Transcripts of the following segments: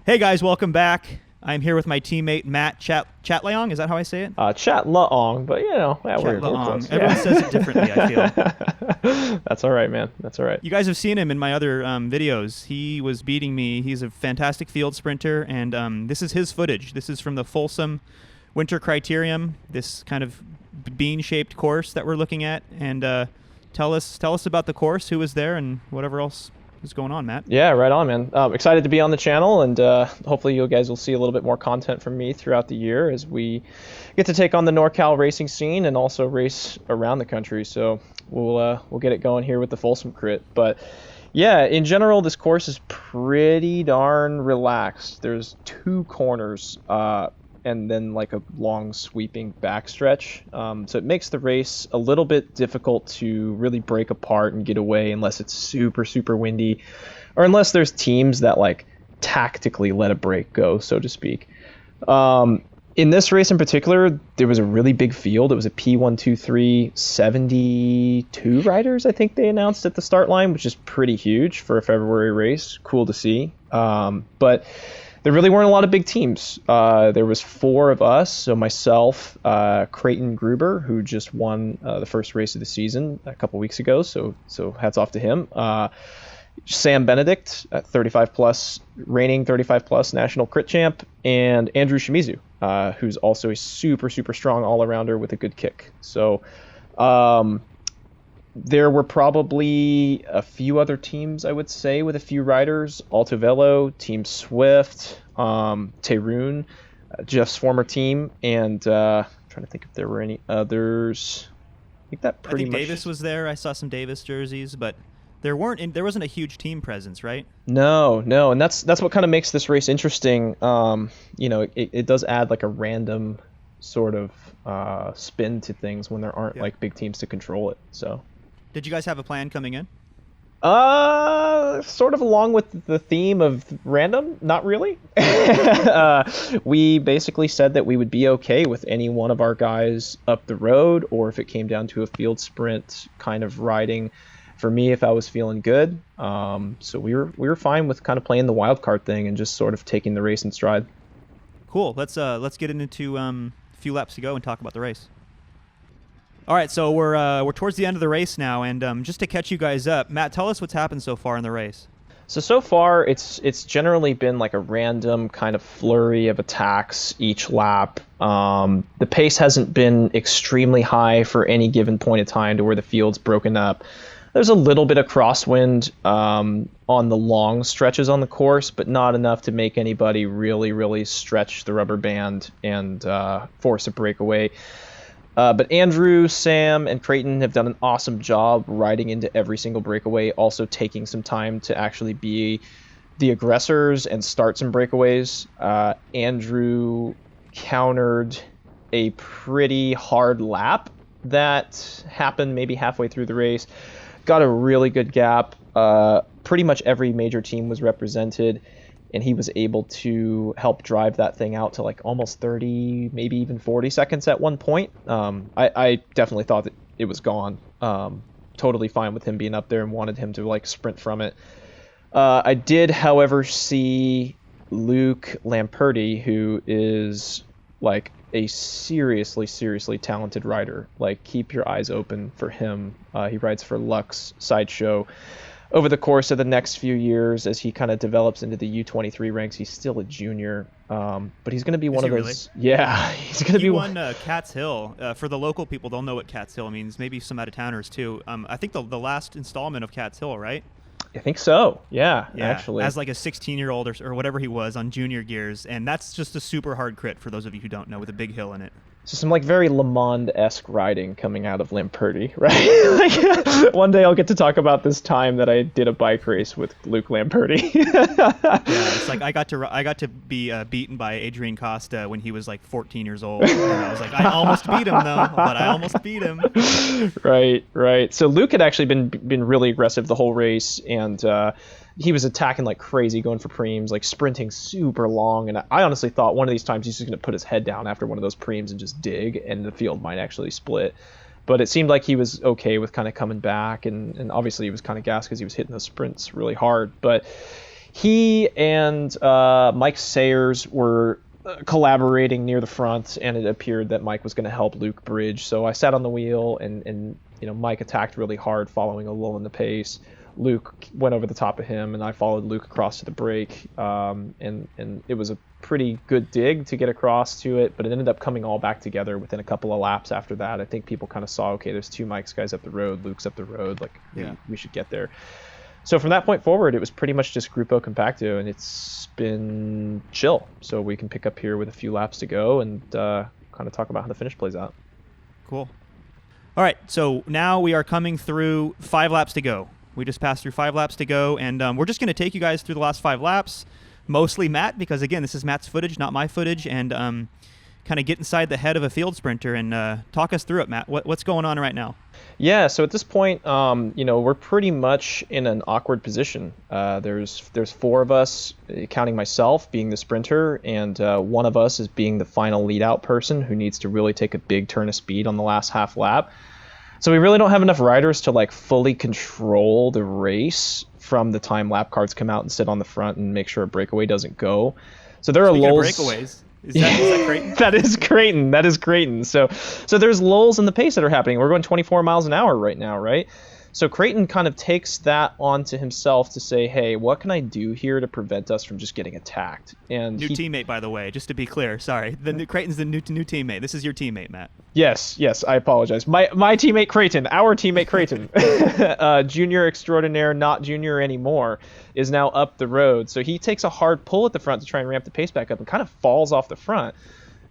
Hey guys, welcome back. I'm here with my teammate Matt Chatlaong. Is that how I say it? Chat-laong, but yeah, we're Chatlaong. close. Everyone Yeah. says it differently, I feel. That's all right, man. That's all right. You guys have seen him in my other videos. He was beating me. He's a fantastic field sprinter, and this is his footage. This is from the Folsom Winter Criterium, this kind of bean-shaped course that we're looking at. And tell us about the course, who was there, and whatever else is going on, Matt. Yeah, right on, man. Excited to be on the channel, and hopefully you guys will see a little bit more content from me throughout the year as we get to take on the NorCal racing scene and also race around the country. So we'll get it going here with the Folsom Crit. But yeah, in general, this course is pretty darn relaxed. There's two corners and then like a long sweeping backstretch. So it makes the race a little bit difficult to really break apart and get away unless it's super, super windy or unless there's teams that like tactically let a break go, so to speak. In this race in particular, there was a really big field. It was a P123 72 riders, I think they announced at the start line, which is pretty huge for a February race. Cool to see. But there really weren't a lot of big teams. There was four of us, so myself, Creighton Gruber, who just won the first race of the season a couple weeks ago, so hats off to him. Sam Benedict, 35 plus, reigning 35 plus national crit champ, and Andrew Shimizu, who's also a super, super strong all-arounder with a good kick. So there were probably a few other teams, I would say, with a few riders. Alto Velo, Team Swift, Teroon, Jeff's former team, and trying to think if there were any others. I think that pretty much. Davis was there. I saw some Davis jerseys, but there wasn't a huge team presence, right? No, and that's what kind of makes this race interesting. It does add like a random sort of spin to things when there aren't like big teams to control it. So. Did you guys have a plan coming in? Sort of along with the theme of random, not really. We basically said that we would be okay with any one of our guys up the road, or if it came down to a field sprint kind of riding for me if I was feeling good. So we were fine with kind of playing the wild card thing and just sort of taking the race in stride. Cool. Let's get into a few laps to go and talk about the race. All right, so we're towards the end of the race now, and just to catch you guys up, Matt, tell us what's happened so far in the race. So far, it's generally been like a random kind of flurry of attacks each lap. The pace hasn't been extremely high for any given point of time to where the field's broken up. There's a little bit of crosswind on the long stretches on the course, but not enough to make anybody really, really stretch the rubber band and force a breakaway. But Andrew, Sam, and Creighton have done an awesome job riding into every single breakaway, also taking some time to actually be the aggressors and start some breakaways. Andrew countered a pretty hard lap that happened maybe halfway through the race. Got a really good gap. Pretty much every major team was represented, and he was able to help drive that thing out to like almost 30, maybe even 40 seconds at one point. I definitely thought that it was gone. Totally fine with him being up there and wanted him to like sprint from it. I did, however, see Luke Lamperti, who is like a seriously talented rider. Like, keep your eyes open for him. He rides for Lux Sideshow. Over the course of the next few years, as he kind of develops into the U23 ranks, he's still a junior, but he's going to be one of those. Really? Yeah, he's going to be. He won Cat's Hill. For the local people, they'll know what Cat's Hill means. Maybe some out-of-towners too. I think the last installment of Cat's Hill, right? I think so. Yeah, actually. As like a 16-year-old or whatever he was on junior gears, and that's just a super hard crit for those of you who don't know, with a big hill in it. So some like very Le Monde-esque riding coming out of Lamperti, right? Like, one day I'll get to talk about this time that I did a bike race with Luke Lamperti. Yeah, it's like I got to be beaten by Adrian Costa when he was like 14 years old. And I was like, I almost beat him though, but I almost beat him. Right. So Luke had actually been really aggressive the whole race, and he was attacking like crazy, going for preems, like sprinting super long. And I honestly thought one of these times he's just going to put his head down after one of those preems and just dig, and the field might actually split. But it seemed like he was okay with kind of coming back, and obviously he was kind of gassed because he was hitting those sprints really hard. But He and Mike Sayers were collaborating near the front, and it appeared that Mike was going to help Luke bridge. So I sat on the wheel, and Mike attacked really hard, following a lull in the pace. Luke went over the top of him, and I followed Luke across to the break. And it was a pretty good dig to get across to it, but it ended up coming all back together within a couple of laps after that. I think people kind of saw, okay, there's two Mike's guys up the road, Luke's up the road, like we should get there. So from that point forward, it was pretty much just Grupo Compacto, and it's been chill. So we can pick up here with a few laps to go and kind of talk about how the finish plays out. Cool. All right, so now we are coming through 5 laps to go. We just passed through 5 laps to go, and we're just going to take you guys through the last 5 laps, mostly Matt, because, again, this is Matt's footage, not my footage, and kind of get inside the head of a field sprinter and talk us through it, Matt. What's going on right now? Yeah, so at this point, we're pretty much in an awkward position. There's 4 of us, counting myself being the sprinter, and one of us is being the final lead-out person who needs to really take a big turn of speed on the last half lap. So we really don't have enough riders to like fully control the race from the time lap cards come out and sit on the front and make sure a breakaway doesn't go. So there are lulls. Breakaways. Is that Creighton? That is Creighton. So there's lulls in the pace that are happening. We're going 24 miles an hour right now, right? So Creighton kind of takes that onto himself to say, hey, what can I do here to prevent us from just getting attacked? And new teammate, by the way, just to be clear. Sorry, Creighton's the new teammate. This is your teammate, Matt. Yes, I apologize. My teammate Creighton, our teammate Creighton, junior extraordinaire, not junior anymore, is now up the road. So he takes a hard pull at the front to try and ramp the pace back up and kind of falls off the front.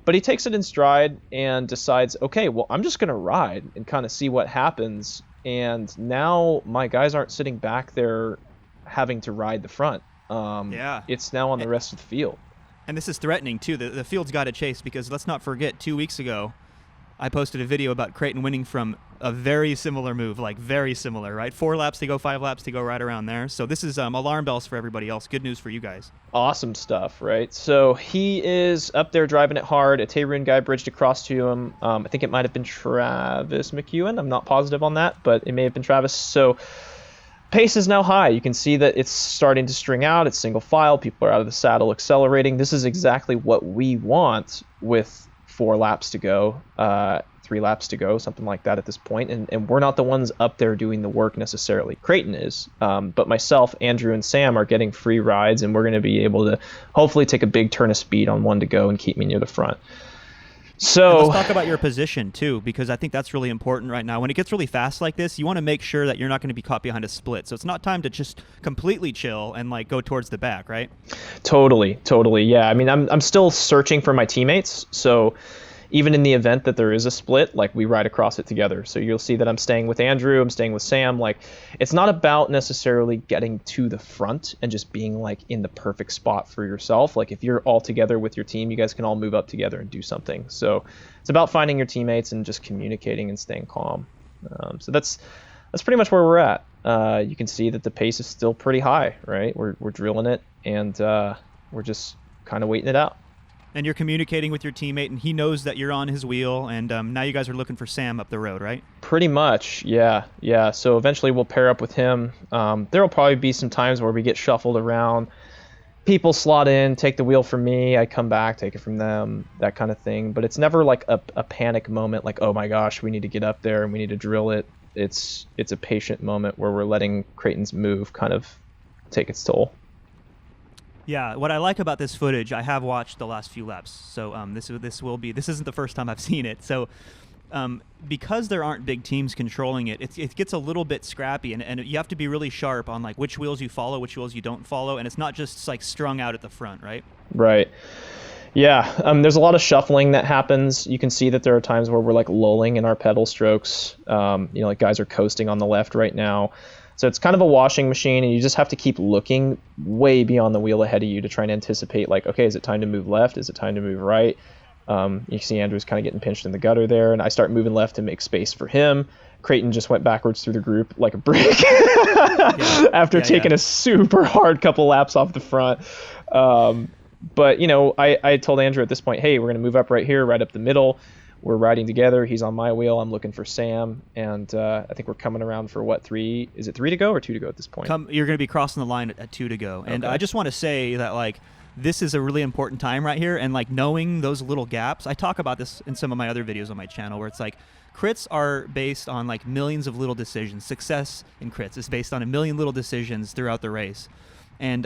But he takes it in stride and decides, okay, well, I'm just going to ride and kind of see what happens. And now my guys aren't sitting back there having to ride the front. It's now on the rest of the field. And this is threatening, too. The field's got to chase, because let's not forget, 2 weeks ago, I posted a video about Creighton winning from a very similar move, like very similar, right? 4 laps to go, 5 laps to go, right around there. So this is alarm bells for everybody else. Good news for you guys. Awesome stuff, right? So he is up there driving it hard. A Tayrun guy bridged across to him. I think it might have been Travis McEwen. I'm not positive on that, but it may have been Travis. So pace is now high. You can see that it's starting to string out. It's single file. People are out of the saddle accelerating. This is exactly what we want with 4 laps to go, 3 laps to go, something like that at this point. And we're not the ones up there doing the work necessarily. Creighton is. But myself, Andrew, and Sam are getting free rides, and we're going to be able to hopefully take a big turn of speed on one to go and keep me near the front. So and let's talk about your position, too, because I think that's really important right now. When it gets really fast like this, you want to make sure that you're not going to be caught behind a split. So it's not time to just completely chill and like go towards the back, right? Totally. Yeah, I mean, I'm still searching for my teammates. So even in the event that there is a split, like we ride across it together. So you'll see that I'm staying with Andrew, I'm staying with Sam. Like, it's not about necessarily getting to the front and just being like in the perfect spot for yourself. Like if you're all together with your team, you guys can all move up together and do something. So it's about finding your teammates and just communicating and staying calm. So that's pretty much where we're at. You can see that the pace is still pretty high, right? We're drilling it, and we're just kind of waiting it out. And you're communicating with your teammate, and he knows that you're on his wheel, and now you guys are looking for Sam up the road, right? Pretty much, yeah. So eventually we'll pair up with him. There will probably be some times where we get shuffled around. People slot in, take the wheel from me, I come back, take it from them, that kind of thing. But it's never like a panic moment, like, oh my gosh, we need to get up there and we need to drill it. It's a patient moment where we're letting Creighton's move kind of take its toll. Yeah, what I like about this footage, I have watched the last few laps, so this isn't the first time I've seen it. So because there aren't big teams controlling it, it gets a little bit scrappy, and you have to be really sharp on like which wheels you follow, which wheels you don't follow, and it's not just like strung out at the front, right? Right. Yeah, there's a lot of shuffling that happens. You can see that there are times where we're like lulling in our pedal strokes. Like guys are coasting on the left right now. So it's kind of a washing machine, and you just have to keep looking way beyond the wheel ahead of you to try and anticipate, like, okay, is it time to move left? Is it time to move right? You see Andrew's kind of getting pinched in the gutter there, and I start moving left to make space for him. Creighton just went backwards through the group like a brick after taking a super hard couple laps off the front. But, I told Andrew at this point, hey, we're going to move up right here, right up the middle. We're riding together. He's on my wheel. I'm looking for Sam, and I think we're coming around for what, 3? Is it 3 to go or 2 to go at this point? You're going to be crossing the line at 2 to go, and Okay. I just want to say that like this is a really important time right here, and like knowing those little gaps. I talk about this in some of my other videos on my channel, where it's like crits are based on like millions of little decisions. Success in crits is based on a million little decisions throughout the race, and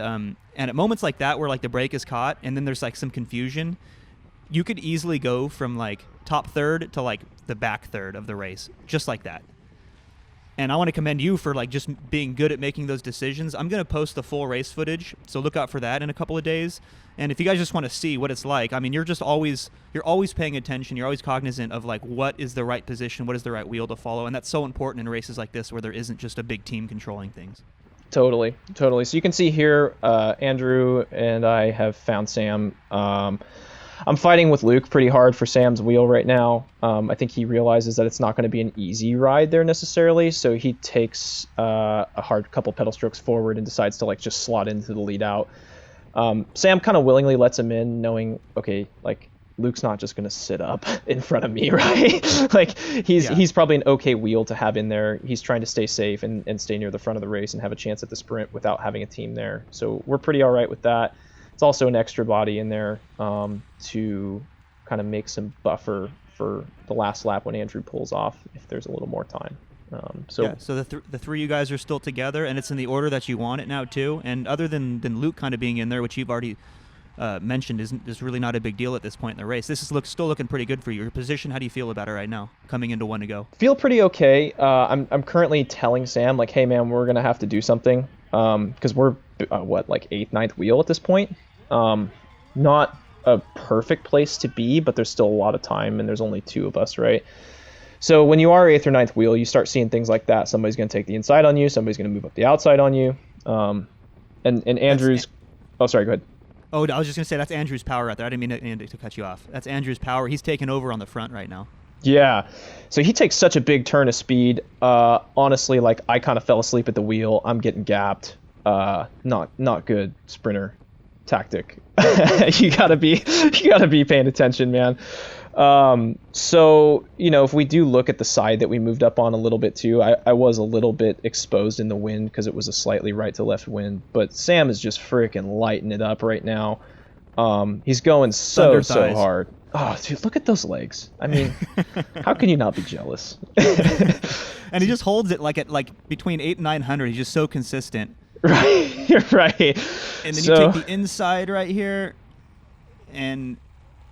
at moments like that where like the brake is caught and then there's like some confusion, you could easily go from like top third to like the back third of the race, just like that. And I want to commend you for like just being good at making those decisions. I'm going to post the full race footage, so look out for that in a couple of days. And if you guys just want to see what it's like, I mean, you're always paying attention. You're always cognizant of like what is the right position, what is the right wheel to follow, and that's so important in races like this where there isn't just a big team controlling things. Totally. So you can see here, Andrew and I have found Sam. I'm fighting with Luke pretty hard for Sam's wheel right now. I think he realizes that it's not going to be an easy ride there necessarily, so he takes a hard couple pedal strokes forward and decides to like just slot into the lead out. Sam kind of willingly lets him in, knowing, okay, like Luke's not just going to sit up in front of me, right? Like he's probably an okay wheel to have in there. He's trying to stay safe and stay near the front of the race and have a chance at the sprint without having a team there. So we're pretty all right with that. It's also an extra body in there to kind of make some buffer for the last lap when Andrew pulls off if there's a little more time. So the three of you guys are still together, and it's in the order that you want it now too. And other than Luke kind of being in there, which you've already mentioned, is really not a big deal at this point in the race. This is still looking pretty good for you. Your position, how do you feel about it right now, coming into 1 to go? Feel pretty okay. I'm currently telling Sam like, hey man, we're gonna have to do something because we're like 8th, 9th wheel at this point. Not a perfect place to be, but there's still a lot of time and there's only 2 of us, right? So when you are 8th or 9th wheel, you start seeing things like that. Somebody's going to take the inside on you. Somebody's going to move up the outside on you. And Andrew's... Oh, sorry, go ahead. Oh, I was just going to say that's Andrew's power right there. I didn't mean to cut you off. That's Andrew's power. He's taking over on the front right now. Yeah. So he takes such a big turn of speed. Honestly, like I kind of fell asleep at the wheel. I'm getting gapped. Not good sprinter tactic. you gotta be paying attention, man. So if we do look at the side that we moved up on a little bit too, I was a little bit exposed in the wind because it was a slightly right to left wind, but Sam is just freaking lighting it up right now. He's going so hard. Oh dude, look at those legs. I mean, how can you not be jealous? And he just holds it like at between 800 and 900. He's just so consistent. Right, you're right. And then you take the inside right here, and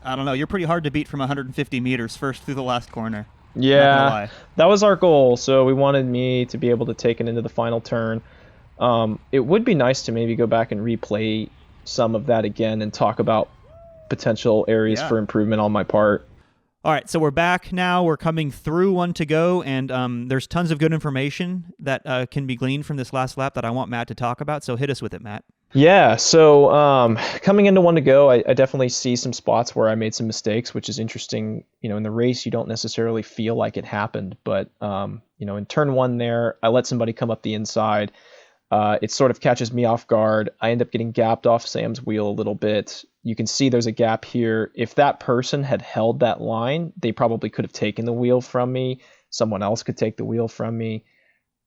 I don't know, you're pretty hard to beat from 150 meters first through the last corner. Yeah, that was our goal. So we wanted me to be able to take it into the final turn. It would be nice to maybe go back and replay some of that again and talk about potential areas for improvement on my part. All right, so we're back now. We're coming through 1 to go, and there's tons of good information that can be gleaned from this last lap that I want Matt to talk about. So hit us with it, Matt. Yeah, so coming into 1 to go, I definitely see some spots where I made some mistakes, which is interesting. In the race, you don't necessarily feel like it happened, but in turn 1 there, I let somebody come up the inside. It sort of catches me off guard. I end up getting gapped off Sam's wheel a little bit. You can see there's a gap here. If that person had held that line, they probably could have taken the wheel from me. Someone else could take the wheel from me.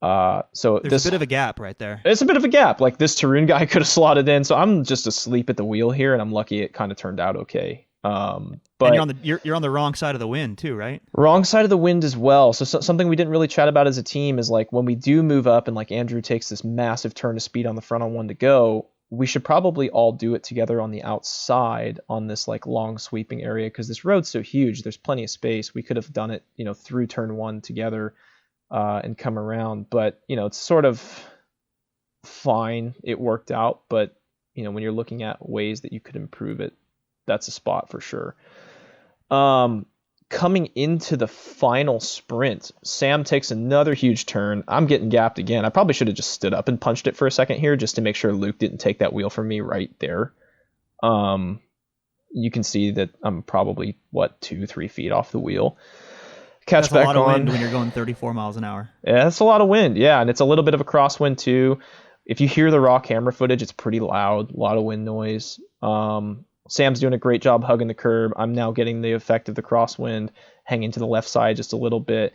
So there's a bit of a gap right there. It's a bit of a gap. Like this Tarun guy could have slotted in. So I'm just asleep at the wheel here, and I'm lucky it kind of turned out okay. But and you're on the wrong side of the wind too, right? Wrong side of the wind as well. So something we didn't really chat about as a team is like when we do move up and like Andrew takes this massive turn of speed on the front on 1 to go, we should probably all do it together on the outside on this like long sweeping area because this road's so huge. There's plenty of space. We could have done it, through turn 1 together and come around. But, it's sort of fine. It worked out. But, when you're looking at ways that you could improve it, that's a spot for sure. Coming into the final sprint, Sam takes another huge turn. I'm getting gapped again. I probably should have just stood up and punched it for a second here just to make sure Luke didn't take that wheel from me right there. You can see that I'm probably 2-3 feet off the wheel. Catch that's back a lot of on wind when you're going 34 miles an hour. Yeah, that's a lot of wind. Yeah, and it's a little bit of a crosswind too. If you hear the raw camera footage, it's pretty loud, a lot of wind noise. Sam's doing a great job hugging the curb. I'm now getting the effect of the crosswind, hanging to the left side just a little bit.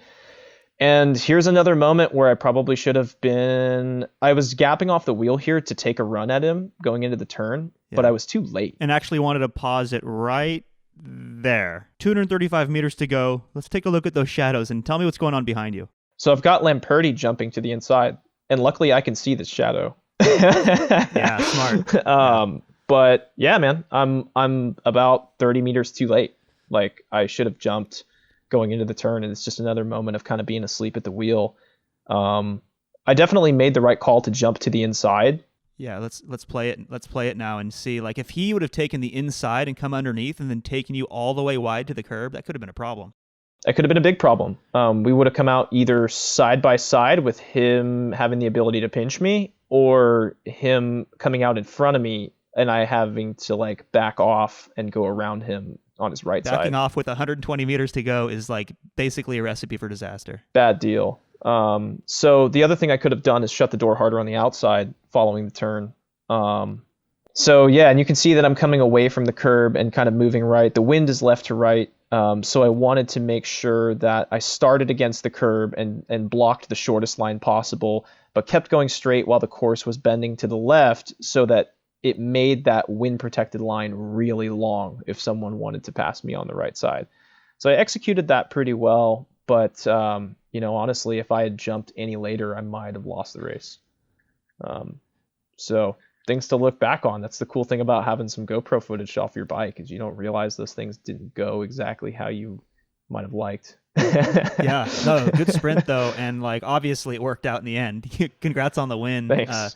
And here's another moment where I probably should have been. I was gapping off the wheel here to take a run at him going into the turn, but I was too late. And actually wanted to pause it right there. 235 meters to go. Let's take a look at those shadows and tell me what's going on behind you. So I've got Lamperti jumping to the inside, and luckily I can see this shadow. Yeah, smart. But yeah, man, I'm about 30 meters too late. Like, I should have jumped going into the turn, and it's just another moment of kind of being asleep at the wheel. I definitely made the right call to jump to the inside. Yeah, let's play it. Let's play it now and see. Like, if he would have taken the inside and come underneath and then taken you all the way wide to the curb, that could have been a problem. That could have been a big problem. We would have come out either side by side with him having the ability to pinch me, or him coming out in front of me and I having to like back off and go around him on his right side. Backing off with 120 meters to go is like basically a recipe for disaster. Bad deal. So the other thing I could have done is shut the door harder on the outside following the turn. So yeah, and you can see that I'm coming away from the curb and kind of moving right. The wind is left to right. So I wanted to make sure that I started against the curb and blocked the shortest line possible, but kept going straight while the course was bending to the left so that it made that wind protected line really long if someone wanted to pass me on the right side. So I executed that pretty well, but honestly, if I had jumped any later, I might have lost the race. So things to look back on. That's the cool thing about having some GoPro footage off your bike, is you don't realize those things didn't go exactly how you might have liked. Yeah, no, good sprint though, and like obviously it worked out in the end. Congrats on the win. Thanks.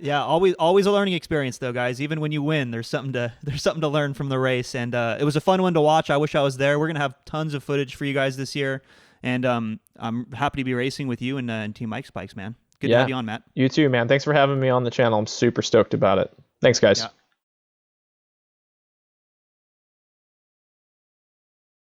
Yeah, always a learning experience though, guys. Even when you win, there's something to learn from the race, and it was a fun one to watch. I wish I was there. We're gonna have tons of footage for you guys this year, and I'm happy to be racing with you and Team Mike's bikes, man. Good to have you on, Matt. You too, man. Thanks for having me on the channel. I'm super stoked about it. Thanks, guys. Yeah.